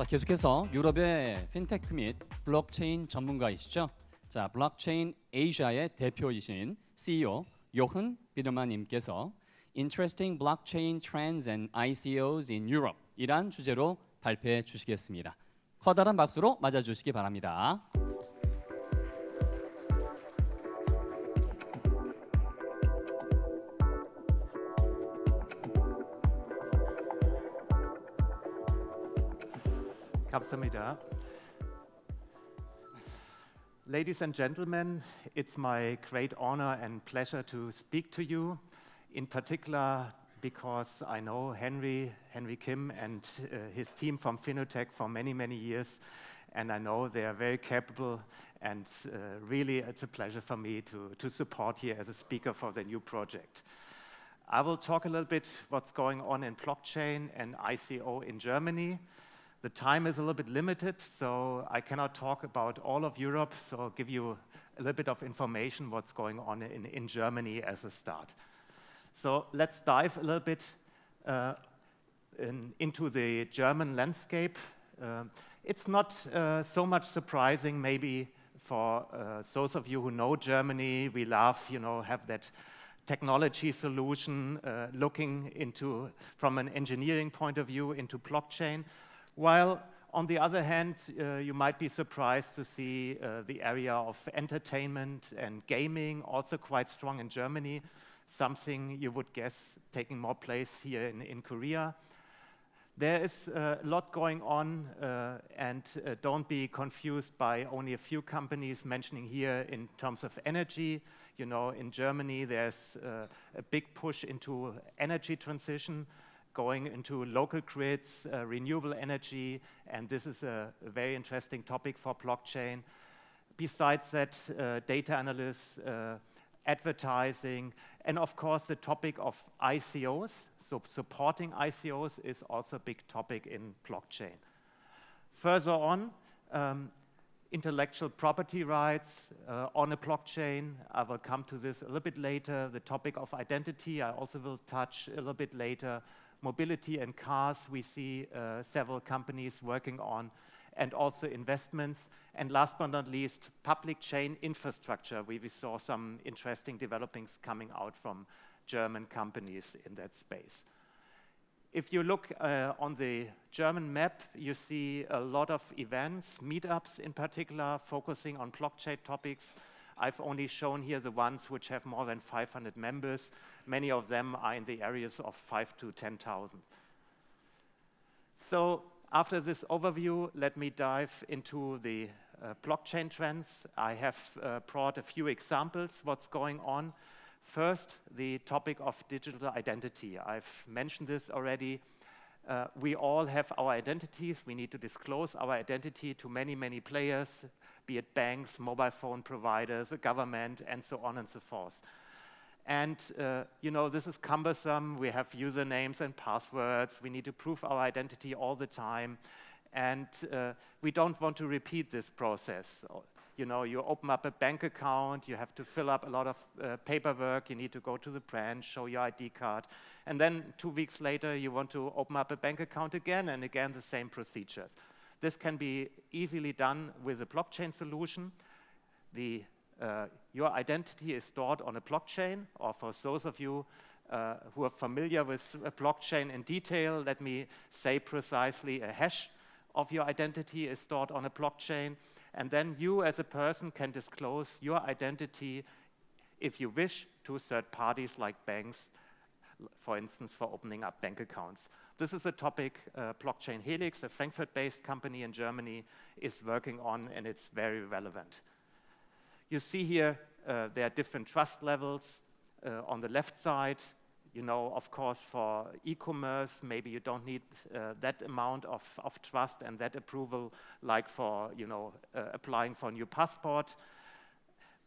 자, 계속해서 유럽의 핀테크 및 블록체인 전문가이시죠. 자, 블록체인 아시아의 대표이신 CEO 요큰 비더만 님께서 Interesting Blockchain Trends and ICOs in Europe 이란 주제로 발표해 주시겠습니다. 커다란 박수로 맞아주시기 바랍니다. 감사합니다. Ladies and gentlemen, it's my great honor and pleasure to speak to you, in particular because I know Henry Kim and his team from Finotek for many, many years, and I know they are very capable, and really it's a pleasure for me to support here as a speaker for the new project. I will talk a little bit what's going on in blockchain and ICO in Germany. The time is a little bit limited, so I cannot talk about all of Europe, so I'll give you a little bit of information what's going on in Germany as a start. So let's dive a little bit into the German landscape. It's not so much surprising maybe for those of you who know Germany. We love, have that technology solution looking into, from an engineering point of view, into blockchain. While on the other hand, you might be surprised to see the area of entertainment and gaming also quite strong in Germany, something you would guess taking more place here in Korea. There is a lot going on, and don't be confused by only a few companies mentioning here in terms of energy. In Germany, there's a big push into energy transition, going into local grids, renewable energy, and this is a very interesting topic for blockchain. Besides that, data analysts, advertising, and of course the topic of ICOs, so supporting ICOs is also a big topic in blockchain. Further on, intellectual property rights on a blockchain. I will come to this a little bit later. The topic of identity I also will touch a little bit later. Mobility and cars, we see several companies working on, and also investments. And last but not least, public chain infrastructure. We saw some interesting developments coming out from German companies in that space. If you look on the German map, you see a lot of events, meetups in particular, focusing on blockchain topics. I've only shown here the ones which have more than 500 members. Many of them are in the areas of 5,000 to 10,000. So after this overview, let me dive into the blockchain trends. I have brought a few examples what's going on. First, the topic of digital identity. I've mentioned this already. We all have our identities. We need to disclose our identity to many, many players, be it banks, mobile phone providers, the government, and so on and so forth. And this is cumbersome. We have usernames and passwords. We need to prove our identity all the time. And we don't want to repeat this process. You open up a bank account, you have to fill up a lot of paperwork, you need to go to the branch, show your ID card, and then 2 weeks later you want to open up a bank account again, and again the same procedures. This can be easily done with a blockchain solution. Your identity is stored on a blockchain, or for those of you who are familiar with a blockchain in detail, let me say precisely a hash of your identity is stored on a blockchain. And then you as a person can disclose your identity, if you wish, to third parties like banks, for instance, for opening up bank accounts. This is a topic Blockchain Helix, a Frankfurt-based company in Germany, is working on, and it's very relevant. You see here there are different trust levels. On the left side, of course, for e-commerce, maybe you don't need that amount of trust and that approval, like for applying for a new passport.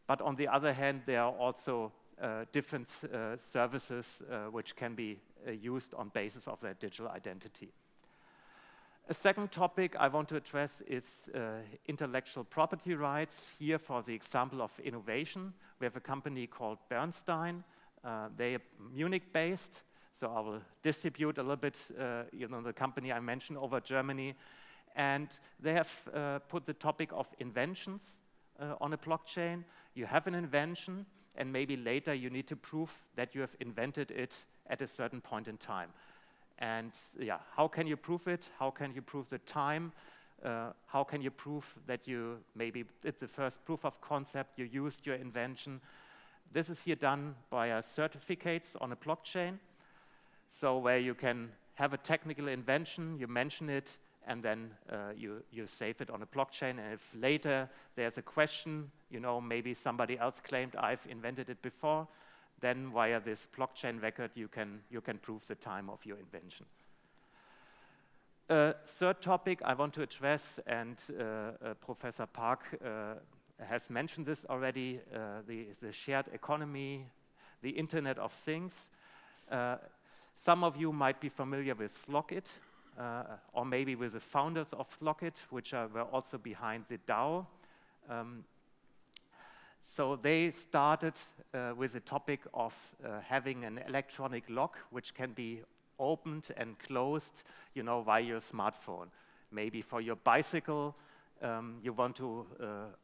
But on the other hand, there are also different services which can be used on basis of their digital identity. A second topic I want to address is intellectual property rights. Here, for the example of innovation, we have a company called Bernstein. They are Munich-based, so I will distribute a little bit, the company I mentioned over Germany. And they have put the topic of inventions on a blockchain. You have an invention, and maybe later you need to prove that you have invented it at a certain point in time. And yeah, how can you prove it? How can you prove the time? How can you prove that you maybe did the first proof of concept, you used your invention? This is here done via certificates on a blockchain. So where you can have a technical invention, you mention it, and then you save it on a blockchain. And if later there's a question, you know, maybe somebody else claimed I've invented it before, then via this blockchain record you can prove the time of your invention. Third topic I want to address, and Prof.Park has mentioned this already, the shared economy, the Internet of Things. Some of you might be familiar with Slockit, or maybe with the founders of Slockit, which were also behind the DAO. So they started with the topic of having an electronic lock, which can be opened and closed, you know, via your smartphone. Maybe for your bicycle, you want to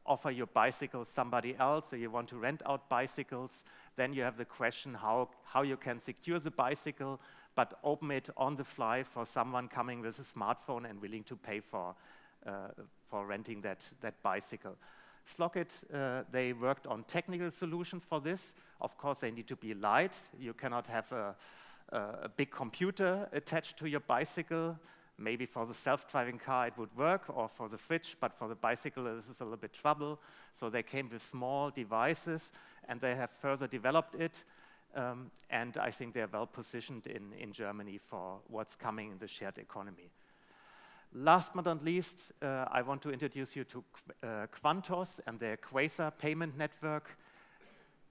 offer your bicycle somebody else, or you want to rent out bicycles. Then you have the question how you can secure the bicycle, but open it on the fly for someone coming with a smartphone and willing to pay for renting that bicycle. Slockit, they worked on technical solutions for this. Of course, they need to be light. You cannot have a big computer attached to your bicycle. Maybe for the self-driving car it would work, or for the fridge, but for the bicycle this is a little bit trouble. So they came with small devices, and they have further developed it. And I think they're well positioned in Germany for what's coming in the shared economy. Last but not least, I want to introduce you to Quantos and their Quasar payment network.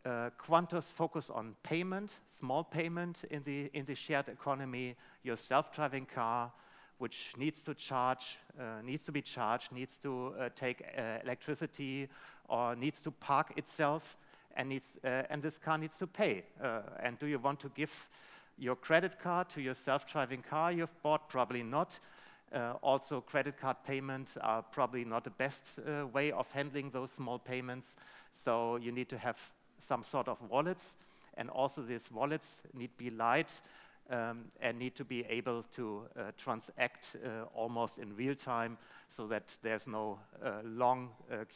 Quantos focus on payment, small payment in the shared economy. Your self-driving car, which needs to charge, needs to be charged, needs to take electricity, or needs to park itself, and this car needs to pay. And do you want to give your credit card to your self-driving car you've bought? Probably not. Also, credit card payments are probably not the best way of handling those small payments. So you need to have some sort of wallets, and also these wallets need to be light and need to be able to transact almost in real time, so that there's no long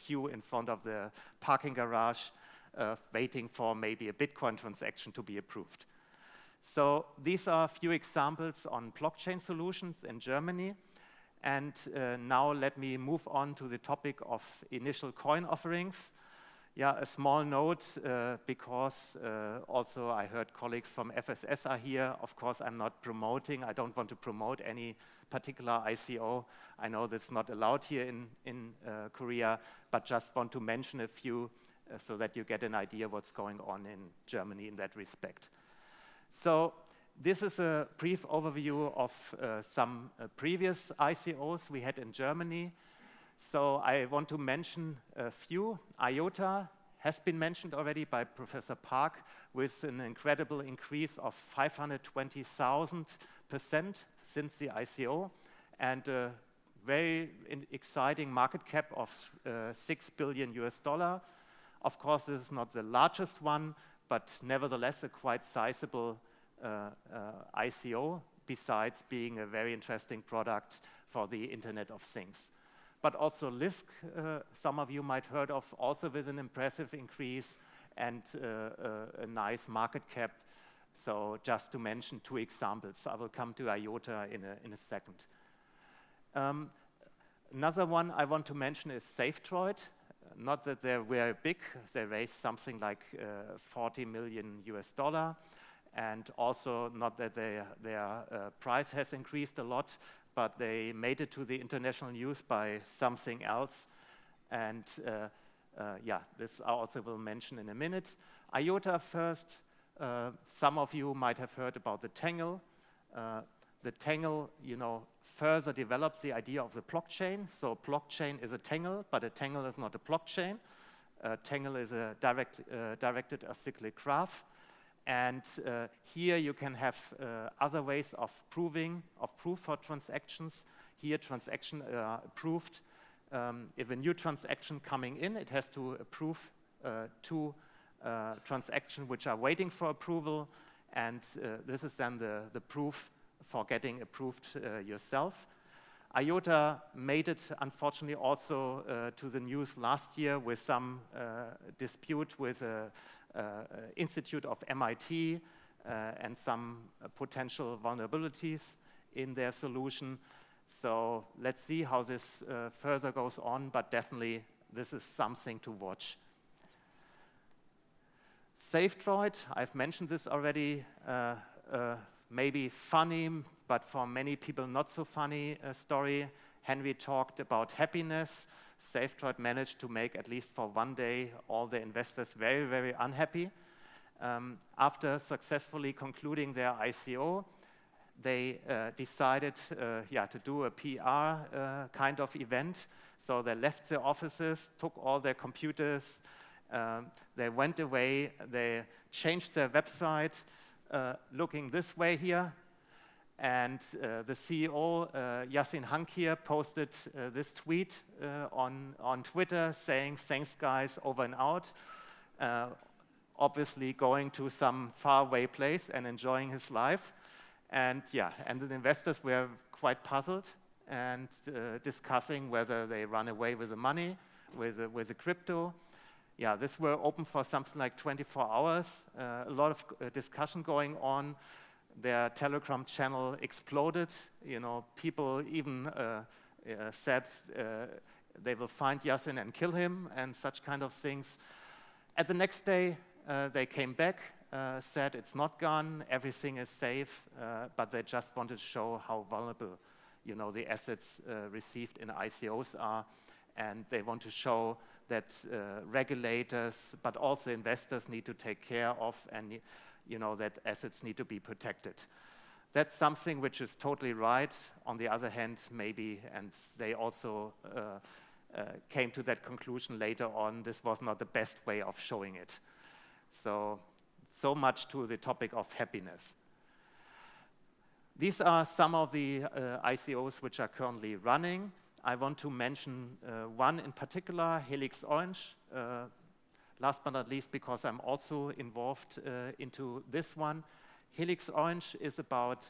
queue in front of the parking garage waiting for maybe a Bitcoin transaction to be approved. So these are a few examples on blockchain solutions in Germany. And now let me move on to the topic of initial coin offerings. Yeah, a small note, because also I heard colleagues from FSS are here. Of course, I'm not promoting. I don't want to promote any particular ICO. I know that's not allowed here in Korea, but just want to mention a few so that you get an idea what's going on in Germany in that respect. So this is a brief overview of some previous ICOs we had in Germany. So I want to mention a few. IOTA has been mentioned already by Prof.Park, with an incredible increase of 520,000% since the ICO, and a very exciting market cap of $6 billion US. Of course, this is not the largest one, but nevertheless a quite sizable ICO, besides being a very interesting product for the Internet of Things. But also Lisk, some of you might heard of, also with an impressive increase and a nice market cap. So just to mention two examples. I will come to IOTA in a second. Another one I want to mention is SafeDroid. Not that they're very big. They raised something like $40 million US. And also not that their price has increased a lot, but they made it to the international news by something else. And yeah, this I also will mention in a minute. IOTA first. Some of you might have heard about the Tangle. The Tangle, you know, further develops the idea of the blockchain. So blockchain is a Tangle, but a Tangle is not a blockchain. A Tangle is a directed acyclic graph. And here you can have other ways of proof for transactions. Here transaction approved. If a new transaction coming in, it has to approve two transactions which are waiting for approval. And this is then the proof for getting approved yourself. IOTA made it, unfortunately, also to the news last year with some dispute with an institute of MIT and some potential vulnerabilities in their solution. So let's see how this further goes on, but definitely this is something to watch. SafeDroid, I've mentioned this already, maybe funny, but for many people not so funny story. Henry talked about happiness. SafeDroid managed to make, at least for one day, all the investors very, very unhappy. After successfully concluding their ICO, they decided to do a PR kind of event. So they left their offices, took all their computers, they went away, they changed their website, looking this way here. And the CEO, Yasin Hank here, posted this tweet on Twitter saying, "Thanks guys, over and out." Obviously going to some faraway place and enjoying his life. And and the investors were quite puzzled and discussing whether they run away with the money, with the crypto. This were open for something like 24 hours. A lot of discussion going on. Their Telegram channel exploded. You know, people even said they will find Yasin and kill him and such kind of things. At the next day, they came back, said it's not gone, everything is safe, but they just wanted to show how vulnerable, you know, the assets received in ICOs are, and they want to show that regulators, but also investors need to take care of, and you know, that assets need to be protected. That's something which is totally right. On the other hand, maybe, and they also came to that conclusion later on, this was not the best way of showing it. So much to the topic of happiness. These are some of the ICOs which are currently running. I want to mention one in particular, Helix Orange. Last but not least, because I'm also involved into this one. Helix Orange is about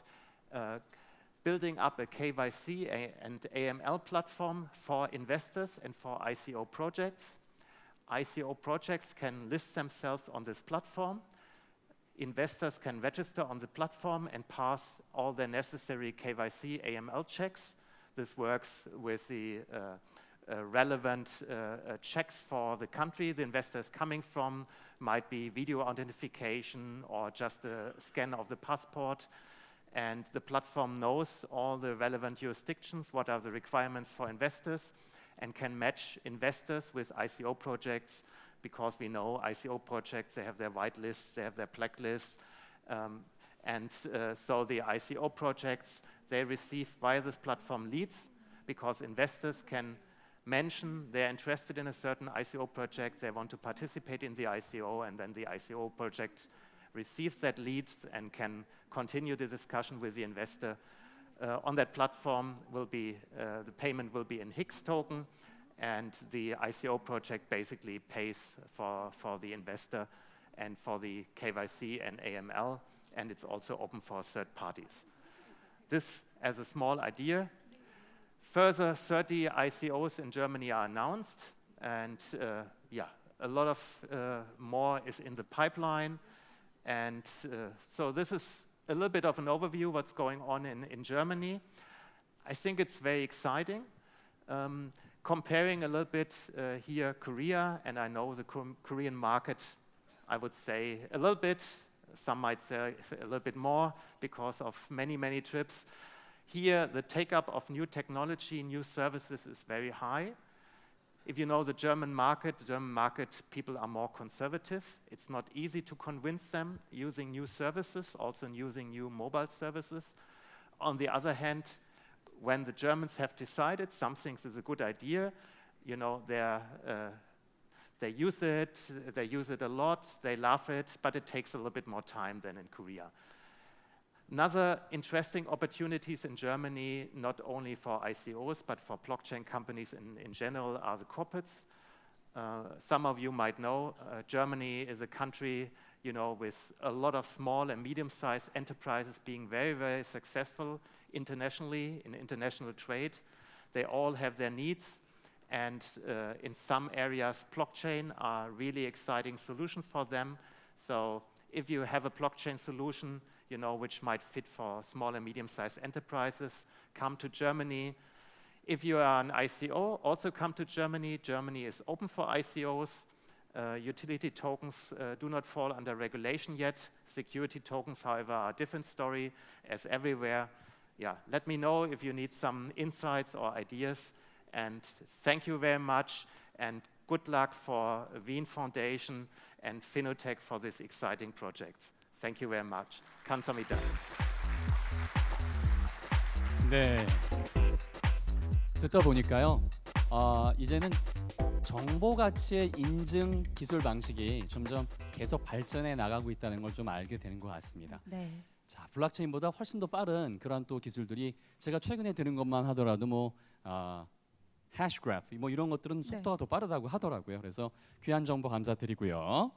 building up a KYC and AML platform for investors and for ICO projects. ICO projects can list themselves on this platform. Investors can register on the platform and pass all the necessary KYC AML checks. This works with the relevant checks for the country the investor is coming from, might be video identification or just a scan of the passport. And the platform knows all the relevant jurisdictions, what are the requirements for investors, and can match investors with ICO projects, because we know ICO projects, they have their white lists, they have their black lists. So the ICO projects, they receive via this platform leads, because investors can mention they're interested in a certain ICO project, they want to participate in the ICO, and then the ICO project receives that lead and can continue the discussion with the investor. On that platform will be, the payment will be in HIX token, and the ICO project basically pays for the investor and for the KYC and AML, and it's also open for third parties. This as a small idea. Further 30 ICOs in Germany are announced, and a lot of more is in the pipeline. And so this is a little bit of an overview what's going on in Germany. I think it's very exciting. Comparing a little bit here Korea, and I know the Korean market, I would say a little bit, some might say a little bit more because of many, many trips. Here, the take-up of new technology, new services is very high. If you know the German market, people are more conservative. It's not easy to convince them using new services, also using new mobile services. On the other hand, when the Germans have decided something is a good idea, you know, They use it a lot, they love it, but it takes a little bit more time than in Korea. Another interesting opportunities in Germany, not only for ICOs, but for blockchain companies in general, are the corporates. Some of you might know, Germany is a country, you know, with a lot of small and medium-sized enterprises being very, very successful internationally in international trade. They all have their needs, and in some areas, blockchain are really exciting solution for them. So if you have a blockchain solution, you know, which might fit for small and medium-sized enterprises, come to Germany. If you are an ICO, also come to Germany. Germany is open for ICOs. Utility tokens do not fall under regulation yet. Security tokens, however, are a different story, as everywhere. Yeah, let me know if you need some insights or ideas. And thank you very much, and good luck for VEEN Foundation and Finotek for this exciting project. Thank you very much. 감사합니다. 네. 듣다 보니까요. 이제는 정보 가치의 인증 기술 방식이 점점 계속 발전해 나가고 있다는 걸 좀 알게 되는 것 같습니다. 네. 자, 블록체인보다 훨씬 더 빠른 그런 또 기술들이 제가 최근에 들은 것만 하더라도 뭐 해시그래프 뭐 이런 것들은 속도가 더 빠르다고 하더라고요. 그래서 귀한 정보 감사드리고요.